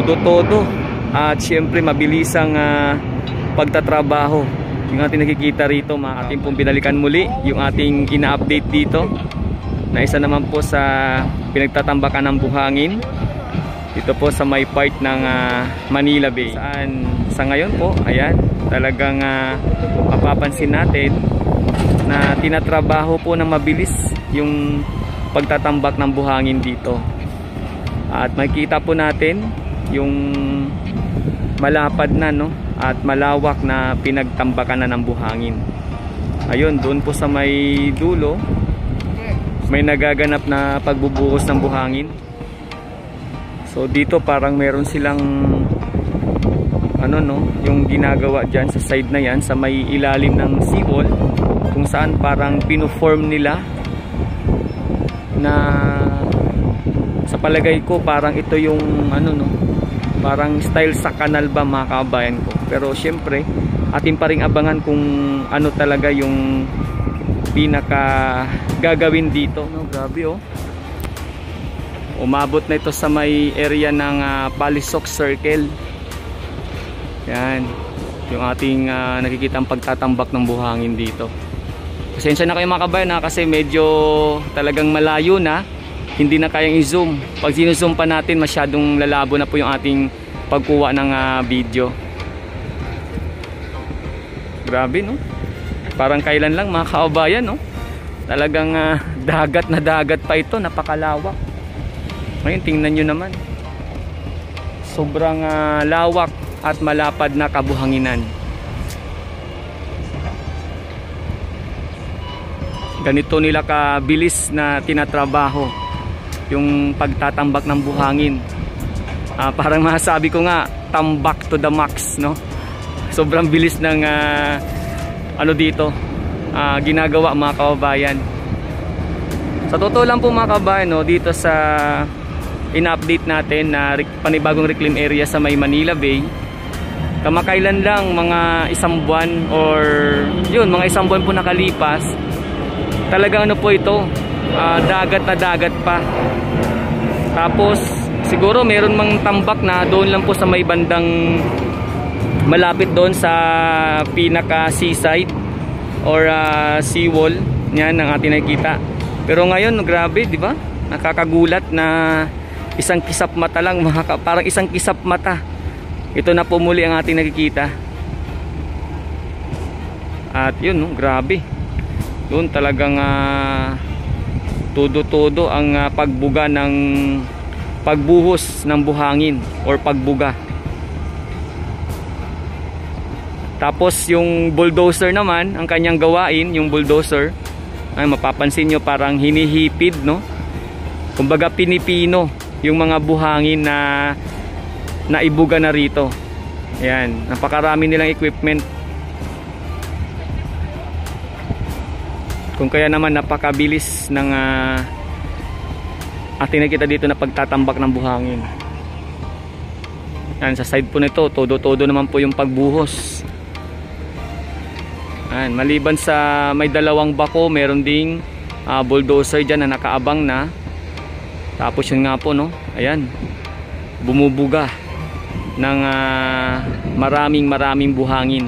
todo at syempre mabilisang pagtatrabaho yung ating nakikita rito. Ating pong binalikan muli yung ating ina-update dito na isa naman po sa pinagtatambakan ng buhangin dito po sa may part ng Manila Bay, saan sa ngayon po, ayan, talagang mapapansin natin na tinatrabaho po ng mabilis yung pagtatambak ng buhangin dito. At makikita po natin yung malapad na, no, at malawak na pinagtambakan na ng buhangin. Ayun, doon po sa may dulo may nagaganap na pagbubuhos ng buhangin. So dito parang meron silang ano, no, yung ginagawa dyan sa side na yan, sa may ilalim ng seawall, kung saan parang pinoform nila na sa palagay ko parang ito yung ano, no, parang style sa kanal ba, mga kabayan ko. Pero syempre atin pa ring abangan kung ano talaga yung pinaka gagawin dito, no. Grabe, oh, umabot na ito sa may area ng Palisok Circle. Yan yung ating nakikitang pagtatambak ng buhangin dito. Pasensya na kayo mga kabayan, kasi medyo talagang malayo na, hindi na kayang i-zoom. Pag sinuzoom pa natin, masyadong lalabo na po yung ating pagkuha ng video. Grabe, no? Parang kailan lang mga kabayan, no? Talagang dagat na dagat pa ito, napakalawak. Ngayon tingnan nyo naman, sobrang lawak at malapad na kabuhanginan. Ganito nila kabilis na tinatrabaho yung pagtatambak ng buhangin. Parang masasabi ko nga, tambak to the max, no? Sobrang bilis ng ano dito ginagawa, mga kababayan. Sa totoo lang po mga kababayan, no, dito sa in-update natin na panibagong reclaim area sa may Manila Bay, kamakailan lang, mga isang buwan or yun, mga isang buwan po nakalipas, talagang ano po ito, dagat na dagat pa. Tapos siguro meron mang tambak na doon lang po sa may bandang malapit doon sa pinaka seaside or seawall yan ang ating nakikita. Pero ngayon, grabe, di ba? Nakakagulat na isang kisap mata lang, parang isang kisap mata, ito na po muli ang ating nakikita. At yun, no, grabe, doon talagang todo ang pagbuga ng pagbuhos ng buhangin or pagbuga. Tapos yung bulldozer naman, ang kanyang gawain, yung bulldozer ay mapapansin nyo parang hinihipid, no? Kumbaga pinipino yung mga buhangin na naibuga na rito. Ayan, napakarami nilang equipment. Kung kaya naman napakabilis ng ating nakita dito na pagtatambak ng buhangin. Ayan, sa side po nito, todo naman po yung pagbuhos. Ayan, maliban sa may dalawang bako, meron ding bulldozer dyan na nakaabang na. Tapos yun nga po, no, ayan, bumubuga ng maraming buhangin.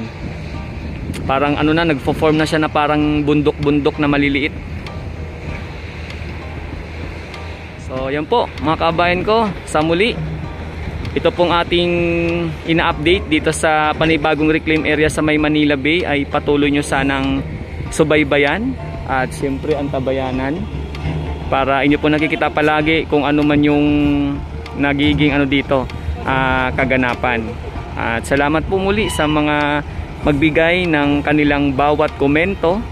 Parang ano na, nagfo-form na siya na parang bundok-bundok na maliliit. So yan po mga kabayan ko, sa muli, ito pong ating ina-update dito sa panibagong reclaim area sa may Manila Bay, ay patuloy nyo sanang subaybayan at siyempre antabayanan para inyo po nakikita palagi kung ano man yung nagiging ano dito kaganapan. At salamat po muli sa mga magbigay ng kanilang bawat komento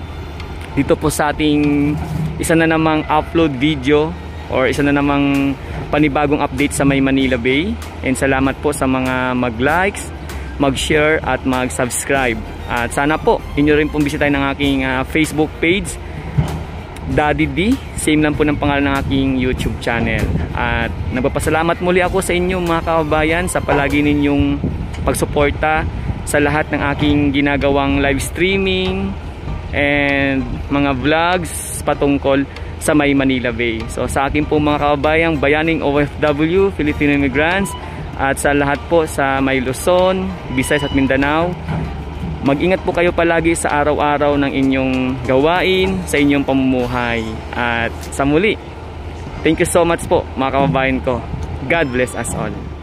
dito po sa ating isa na namang upload video or isa na namang panibagong update sa may Manila Bay. And salamat po sa mga mag-likes, mag-share at mag-subscribe. At sana po inyo rin pong bisitahin ng aking Facebook page, Daddy D, same lang po ng pangalan ng aking YouTube channel. At nagpapasalamat muli ako sa inyo mga kababayan sa palagi ninyong pagsuporta sa lahat ng aking ginagawang live streaming and mga vlogs patungkol sa may Manila Bay. So sa akin po mga kababayang bayaning OFW, Filipino immigrants, At sa lahat po sa may Luzon, Visayas at Mindanao, mag-ingat po kayo palagi sa araw-araw ng inyong gawain, sa inyong pamumuhay. At sa muli, thank you so much po mga kababayan ko. God bless us all.